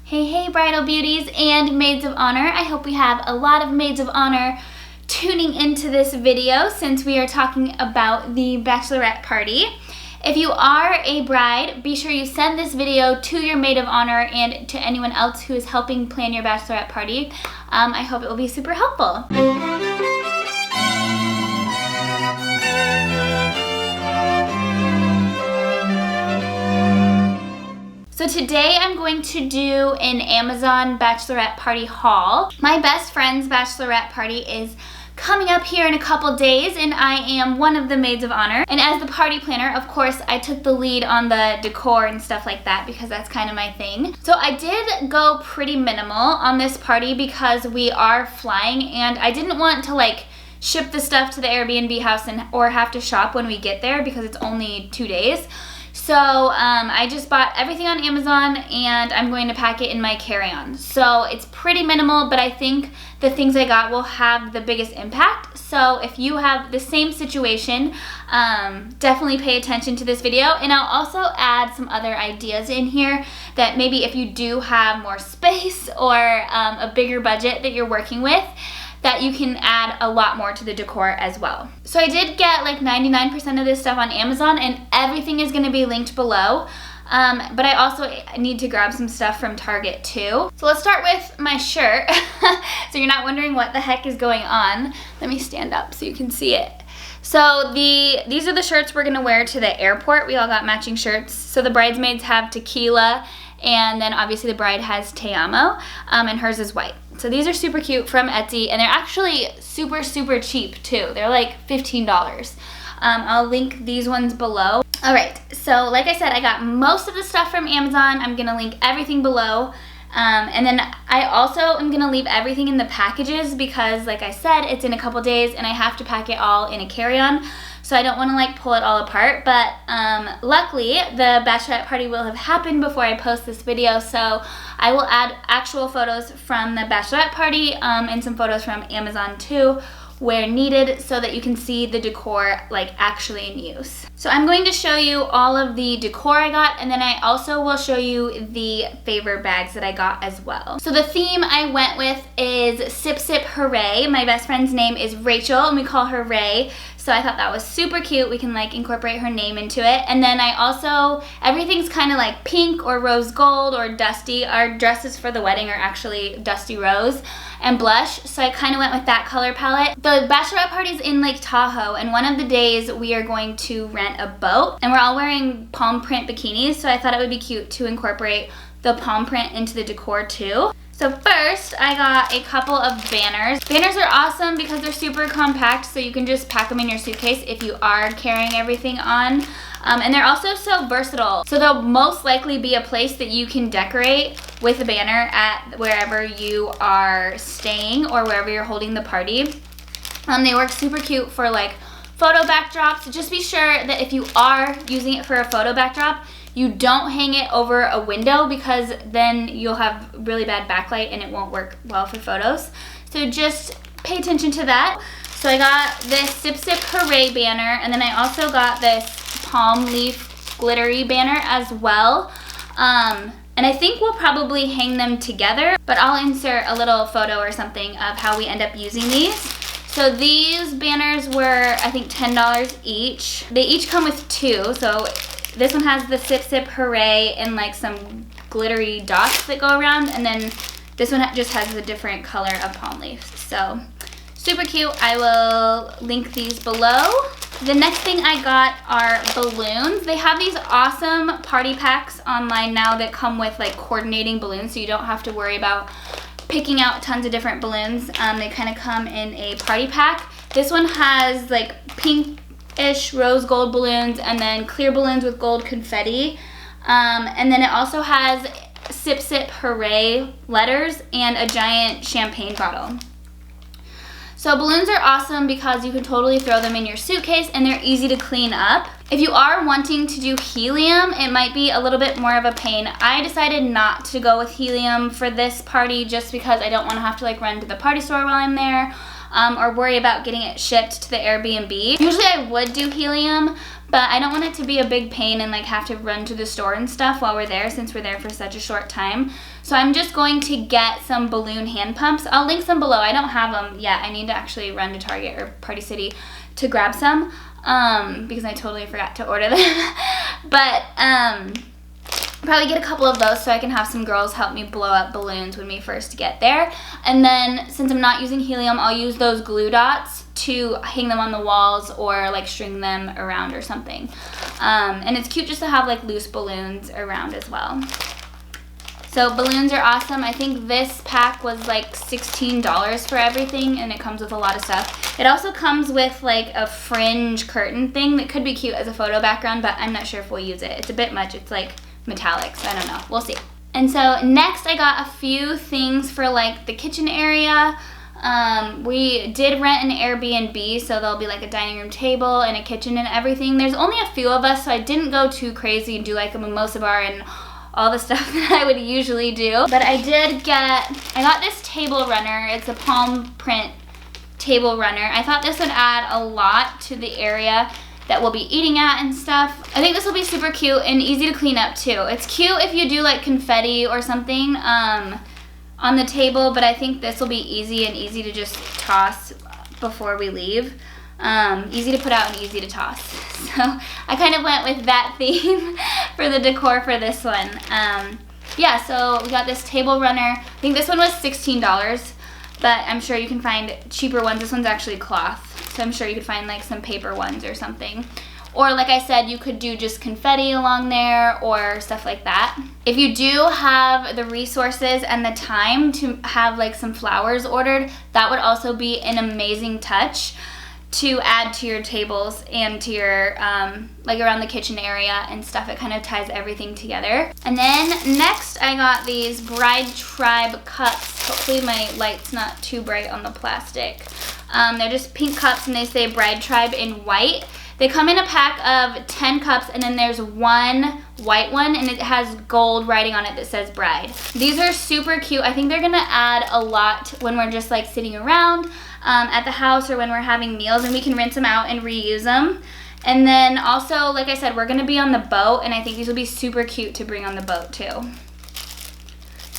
Hey bridal beauties and maids of honor. I hope we have a lot of maids of honor tuning into this video since we are talking about the bachelorette party. If you are a bride, be sure you send this video to your maid of honor and to anyone else who is helping plan your bachelorette party. I hope it will be super helpful. So today I'm going to do an Amazon bachelorette party haul. My best friend's bachelorette party is coming up here in a couple days and I am one of the maids of honor. And as the party planner, of course, I took the lead on the decor and stuff like that because that's kind of my thing. So I did go pretty minimal on this party because we are flying and I didn't want to ship the stuff to the Airbnb house or have to shop when we get there because it's only 2 days. So I just bought everything on Amazon and I'm going to pack it in my carry-on. So it's pretty minimal, but I think the things I got will have the biggest impact. So if you have the same situation, definitely pay attention to this video. And I'll also add some other ideas in here that maybe if you do have more space or a bigger budget that you're working with, that you can add a lot more to the decor as well. So I did get 99% of this stuff on Amazon and everything is gonna be linked below. But I also need to grab some stuff from Target too. So let's start with my shirt. So you're not wondering what the heck is going on. Let me stand up so you can see it. So these are the shirts we're gonna wear to the airport. We all got matching shirts. So the bridesmaids have tequila and then obviously the bride has te amo, and hers is white. So these are super cute from Etsy and they're actually super cheap too. They're like $15. I'll link these ones below. All right, so like I said, I got most of the stuff from Amazon. I'm gonna link everything below. And then I also am gonna leave everything in the packages because like I said, it's in a couple days and I have to pack it all in a carry-on. So I don't wanna pull it all apart, but luckily the bachelorette party will have happened before I post this video, so I will add actual photos from the bachelorette party and some photos from Amazon too, where needed, so that you can see the decor actually in use. So I'm going to show you all of the decor I got, and then I also will show you the favor bags that I got as well. So the theme I went with is Sip Sip Hooray. My best friend's name is Rachel and we call her Ray. So I thought that was super cute. We can incorporate her name into it. And then I also, everything's kind of pink or rose gold or dusty. Our dresses for the wedding are actually dusty rose and blush. So I kind of went with that color palette. The bachelorette party's in Lake Tahoe and one of the days we are going to rent a boat and we're all wearing palm print bikinis. So I thought it would be cute to incorporate the palm print into the decor too. So first, I got a couple of banners. Banners are awesome because they're super compact, so you can just pack them in your suitcase if you are carrying everything on. And they're also so versatile. So they'll most likely be a place that you can decorate with a banner at wherever you are staying or wherever you're holding the party. They work super cute for photo backdrops. Just be sure that if you are using it for a photo backdrop, you don't hang it over a window because then you'll have really bad backlight and it won't work well for photos. So just pay attention to that. So I got this Sip Sip Hooray banner and then I also got this palm leaf glittery banner as well. And I think we'll probably hang them together, but I'll insert a little photo or something of how we end up using these. So these banners were, I think, $10 each. They each come with two, so this one has the Sip Sip Hooray and some glittery dots that go around, and then this one just has a different color of palm leaves. So super cute. I will link these below. The next thing I got are balloons. They have these awesome party packs online now that come with coordinating balloons, so you don't have to worry about picking out tons of different balloons. They kind of come in a party pack. This one has pink-ish rose gold balloons and then clear balloons with gold confetti. And then it also has Sip Sip Hooray letters and a giant champagne bottle. So balloons are awesome because you can totally throw them in your suitcase and they're easy to clean up. If you are wanting to do helium, it might be a little bit more of a pain. I decided not to go with helium for this party just because I don't want to have to run to the party store while I'm there or worry about getting it shipped to the Airbnb. Usually I would do helium, but I don't want it to be a big pain and have to run to the store and stuff while we're there since we're there for such a short time. So I'm just going to get some balloon hand pumps. I'll link some below. I don't have them yet. I need to actually run to Target or Party City to grab some because I totally forgot to order them. But probably get a couple of those so I can have some girls help me blow up balloons when we first get there. And then since I'm not using helium, I'll use those glue dots to hang them on the walls or like string them around or something. And it's cute just to have like loose balloons around as well. So balloons are awesome. I think this pack was like $16 for everything, and it comes with a lot of stuff. It also comes with like a fringe curtain thing that could be cute as a photo background, but I'm not sure if we'll use it. It's a bit much. It's like metallic, so I don't know. We'll see. And so next I got a few things for like the kitchen area. We did rent an Airbnb, so there'll be like a dining room table and a kitchen and everything. There's only a few of us, so I didn't go too crazy and do like a mimosa bar and all the stuff that I would usually do. But I got this table runner. It's a palm print table runner. I thought this would add a lot to the area that we'll be eating at and stuff. I think this will be super cute and easy to clean up too. It's cute if you do like confetti or something on the table, but I think this will be easy to just toss before we leave. Easy to put out and easy to toss. So I kind of went with that theme for the decor for this one. Yeah, so we got this table runner. I think this one was $16, but I'm sure you can find cheaper ones. This one's actually cloth, so I'm sure you could find like some paper ones or something. Or like I said, you could do just confetti along there or stuff like that. If you do have the resources and the time to have like some flowers ordered, that would also be an amazing touch to add to your tables and to your, like around the kitchen area and stuff. It kind of ties everything together. And then next I got these Bride Tribe cups. Hopefully my light's not too bright on the plastic. They're just pink cups and they say Bride Tribe in white. They come in a pack of 10 cups, and then there's one white one, and it has gold writing on it that says bride. These are super cute. I think they're gonna add a lot when we're just like sitting around at the house or when we're having meals, and we can rinse them out and reuse them. And then also, like I said, we're gonna be on the boat, and I think these will be super cute to bring on the boat too.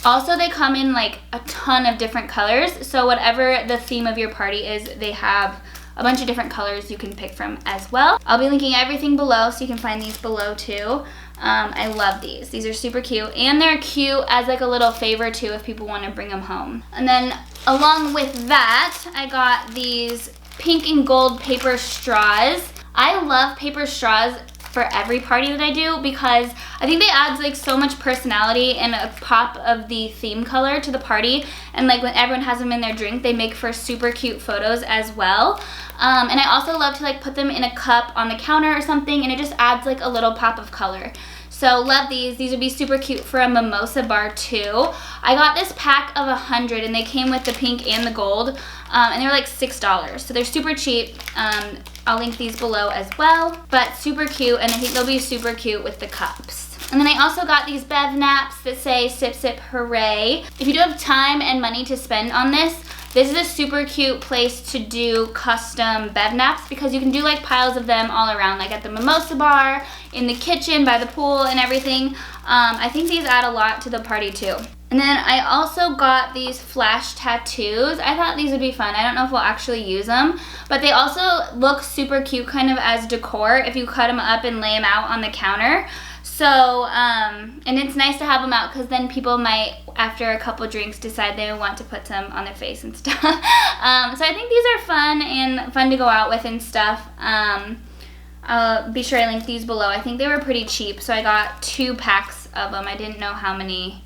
Also, they come in like a ton of different colors, so whatever the theme of your party is, they have a bunch of different colors you can pick from as well. I'll be linking everything below, so you can find these below too. I love these. These are super cute, and they're cute as like a little favor too if people want to bring them home. And then along with that, I got these pink and gold paper straws. I love paper straws for every party that I do because I think they add like so much personality and a pop of the theme color to the party, and like when everyone has them in their drink, they make for super cute photos as well. And I also love to like put them in a cup on the counter or something, and it just adds like a little pop of color. So love these. These would be super cute for a mimosa bar too. I got this pack of 100, and they came with the pink and the gold, and they're like $6. So they're super cheap. I'll link these below as well, but super cute, and I think they'll be super cute with the cups. And then I also got these bev naps that say sip sip hooray. If you do have time and money to spend on this is a super cute place to do custom bev naps because you can do like piles of them all around, like at the mimosa bar, in the kitchen, by the pool and everything. I think these add a lot to the party too. And then I also got these flash tattoos. I thought these would be fun. I don't know if we'll actually use them, but they also look super cute kind of as decor if you cut them up and lay them out on the counter. So, and it's nice to have them out because then people might, after a couple drinks, decide they want to put some on their face and stuff. So I think these are fun and fun to go out with and stuff. I'll be sure I link these below. I think they were pretty cheap, so I got 2 packs of them. I didn't know how many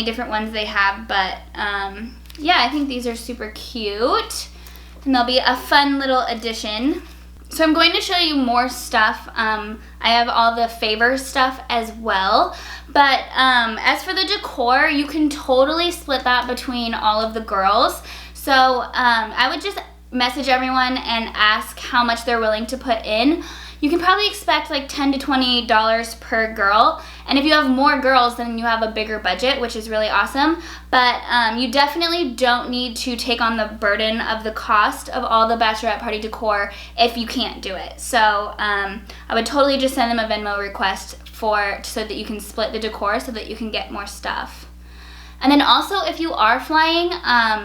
different ones they have, but yeah, I think these are super cute, and they'll be a fun little addition. So I'm going to show you more stuff. I have all the favor stuff as well, but as for the decor, you can totally split that between all of the girls. So I would just message everyone and ask how much they're willing to put in. You can probably expect like $10 to $20 per girl, and if you have more girls, then you have a bigger budget, which is really awesome. But you definitely don't need to take on the burden of the cost of all the bachelorette party decor if you can't do it. So I would totally just send them a Venmo request so that you can split the decor so that you can get more stuff. And then also, if you are flying,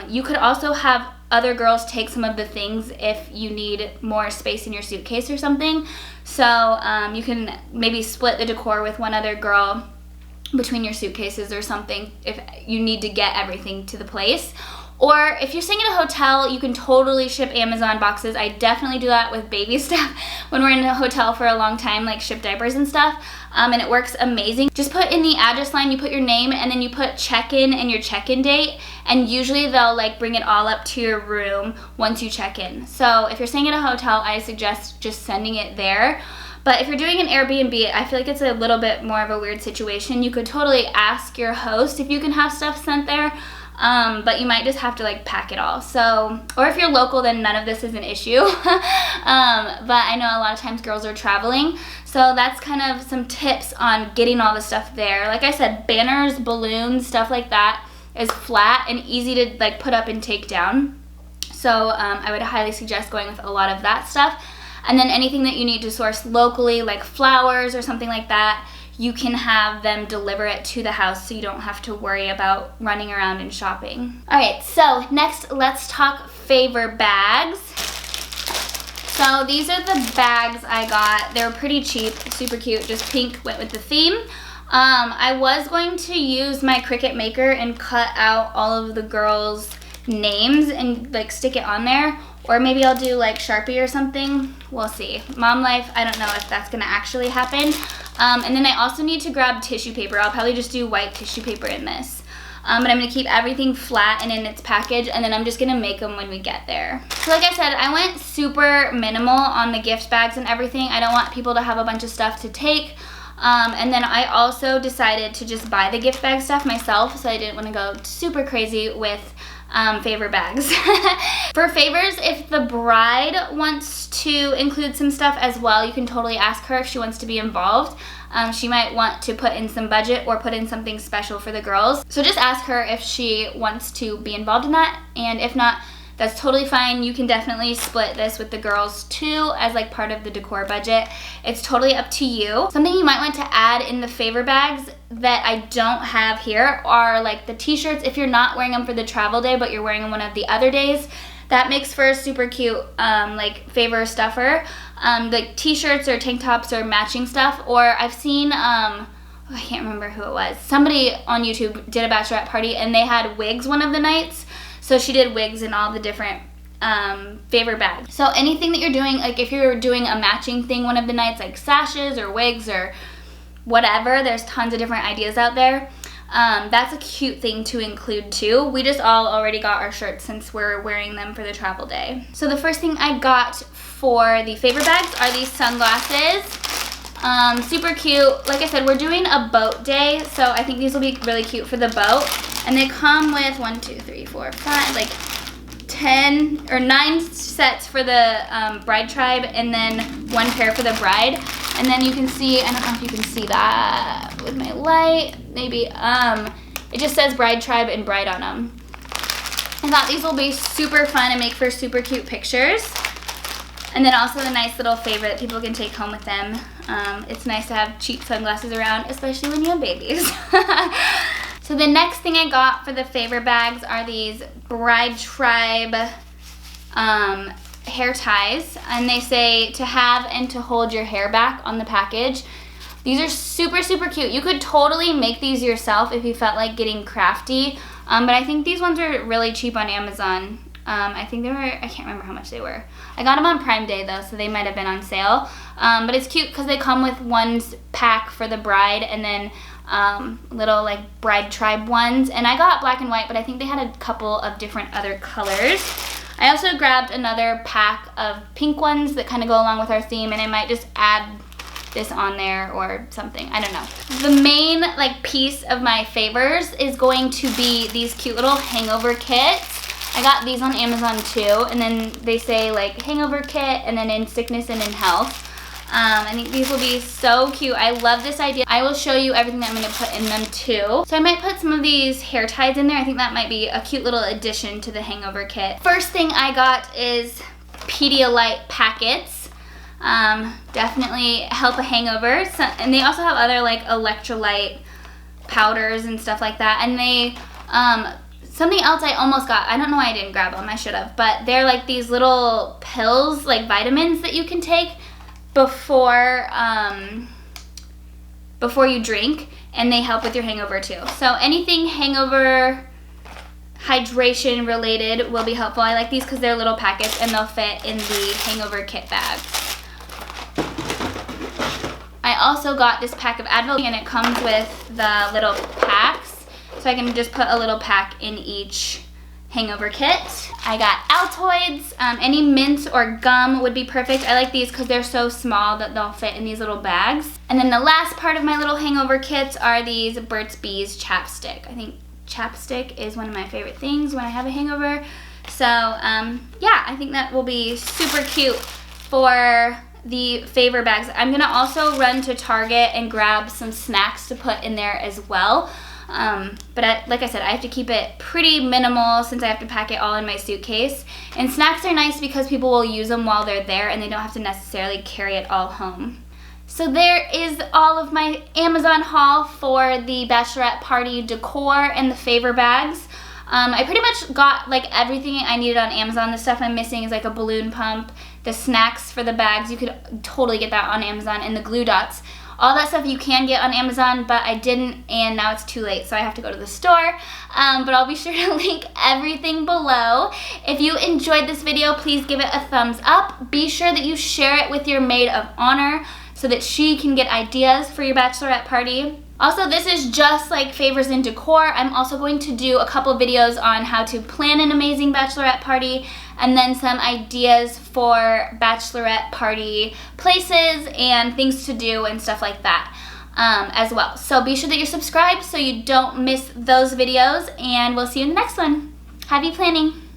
you could also have other girls take some of the things if you need more space in your suitcase or something. So you can maybe split the decor with one other girl between your suitcases or something if you need to get everything to the place. Or if you're staying at a hotel, you can totally ship Amazon boxes. I definitely do that with baby stuff when we're in a hotel for a long time, like ship diapers and stuff, and it works amazing. Just put in the address line, you put your name, and then you put check-in and your check-in date, and usually they'll like bring it all up to your room once you check in. So if you're staying at a hotel, I suggest just sending it there. But if you're doing an Airbnb, I feel like it's a little bit more of a weird situation. You could totally ask your host if you can have stuff sent there. But you might just have to like pack it all. So, or if you're local, then none of this is an issue. But I know a lot of times girls are traveling. So that's kind of some tips on getting all the stuff there. Like I said, banners, balloons, stuff like that is flat and easy to like put up and take down. So I would highly suggest going with a lot of that stuff. And then anything that you need to source locally, like flowers or something like that, you can have them deliver it to the house so you don't have to worry about running around and shopping. All right, so next let's talk favor bags. So these are the bags I got. They were pretty cheap, super cute, just pink, went with the theme. I was going to use my Cricut Maker and cut out all of the girls' names and like stick it on there. Or maybe I'll do like Sharpie or something. We'll see. Mom life, I don't know if that's gonna actually happen. And then I also need to grab tissue paper. I'll probably just do white tissue paper in this. But I'm gonna keep everything flat and in its package, and then I'm just gonna make them when we get there. So like I said, I went super minimal on the gift bags and everything. I don't want people to have a bunch of stuff to take. And then I also decided to just buy the gift bag stuff myself, so I didn't wanna go super crazy with favor bags. For favors, if the bride wants to include some stuff as well, you can totally ask her if she wants to be involved. She might want to put in some budget or put in something special for the girls. So just ask her if she wants to be involved in that, and if not, that's totally fine. You can definitely split this with the girls too as like part of the decor budget. It's totally up to you. Something you might want to add in the favor bags that I don't have here are like the t-shirts. If you're not wearing them for the travel day but you're wearing them one of the other days, that makes for a super cute like favor stuffer. Like t-shirts or tank tops or matching stuff. Or I've seen I can't remember who it was. Somebody on YouTube did a bachelorette party and they had wigs one of the nights. So she did wigs in all the different favor bags. So anything that you're doing, like if you're doing a matching thing one of the nights, like sashes or wigs or whatever, there's tons of different ideas out there. That's a cute thing to include too. We just all already got our shirts since we're wearing them for the travel day. So the first thing I got for the favor bags are these sunglasses. Super cute. Like I said, we're doing a boat day, so I think these will be really cute for the boat. And they come with 1, 2, 3, 4, 5, like 10 or 9 sets for the bride tribe, and then 1 pair for the bride. And then you can see, I don't know if you can see that with my light, maybe, it just says bride tribe and bride on them. I thought these will be super fun and make for super cute pictures. And then also a nice little favor that people can take home with them. It's nice to have cheap sunglasses around, especially when you have babies. So the next thing I got for the favor bags are these bride tribe hair ties. And they say to have and to hold your hair back on the package. These are super, super cute. You could totally make these yourself if you felt like getting crafty. But I think these ones are really cheap on Amazon. I think they were, I can't remember how much they were. I got them on Prime Day though, so they might have been on sale. But it's cute because they come with one pack for the bride and then little like bride tribe ones. And I got black and white, but I think they had a couple of different other colors. I also grabbed another pack of pink ones that kind of go along with our theme, and I might just add this on there or something. I don't know. The main like piece of my favors is going to be these cute little hangover kits. I got these on Amazon too, and then they say like hangover kit and then in sickness and in health. I think these will be so cute. I love this idea. I will show you everything that I'm going to put in them too. So I might put some of these hair ties in there. I think that might be a cute little addition to the hangover kit. First thing I got is Pedialyte Packets. Definitely help a hangover. So, and they also have other like electrolyte powders and stuff like that. And they Something else I almost got, I don't know why I didn't grab them, I should have, but they're like these little pills, like vitamins that you can take before you drink, and they help with your hangover too. So anything hangover hydration related will be helpful. I like these because they're little packets and they'll fit in the Hangover Kit bag. I also got this pack of Advil, and it comes with the little packs. So I can just put a little pack in each Hangover Kit. I got Altoids. Any mint or gum would be perfect. I like these because they're so small that they'll fit in these little bags. And then the last part of my little hangover kits are these Burt's Bees Chapstick. I think chapstick is one of my favorite things when I have a hangover. So yeah, I think that will be super cute for the favor bags. I'm gonna also run to Target and grab some snacks to put in there as well. But like I said, I have to keep it pretty minimal since I have to pack it all in my suitcase. And snacks are nice because people will use them while they're there and they don't have to necessarily carry it all home. So there is all of my Amazon haul for the bachelorette party decor and the favor bags. I pretty much got like everything I needed on Amazon. The stuff I'm missing is like a balloon pump, the snacks for the bags. You could totally get that on Amazon, and the glue dots. All that stuff you can get on Amazon, but I didn't, and now it's too late, so I have to go to the store. But I'll be sure to link everything below. If you enjoyed this video, please give it a thumbs up. Be sure that you share it with your maid of honor so that she can get ideas for your bachelorette party. Also, this is just like favors and decor. I'm also going to do a couple videos on how to plan an amazing bachelorette party, and then some ideas for bachelorette party places and things to do and stuff like that as well. So be sure that you're subscribed so you don't miss those videos, and we'll see you in the next one. Happy planning!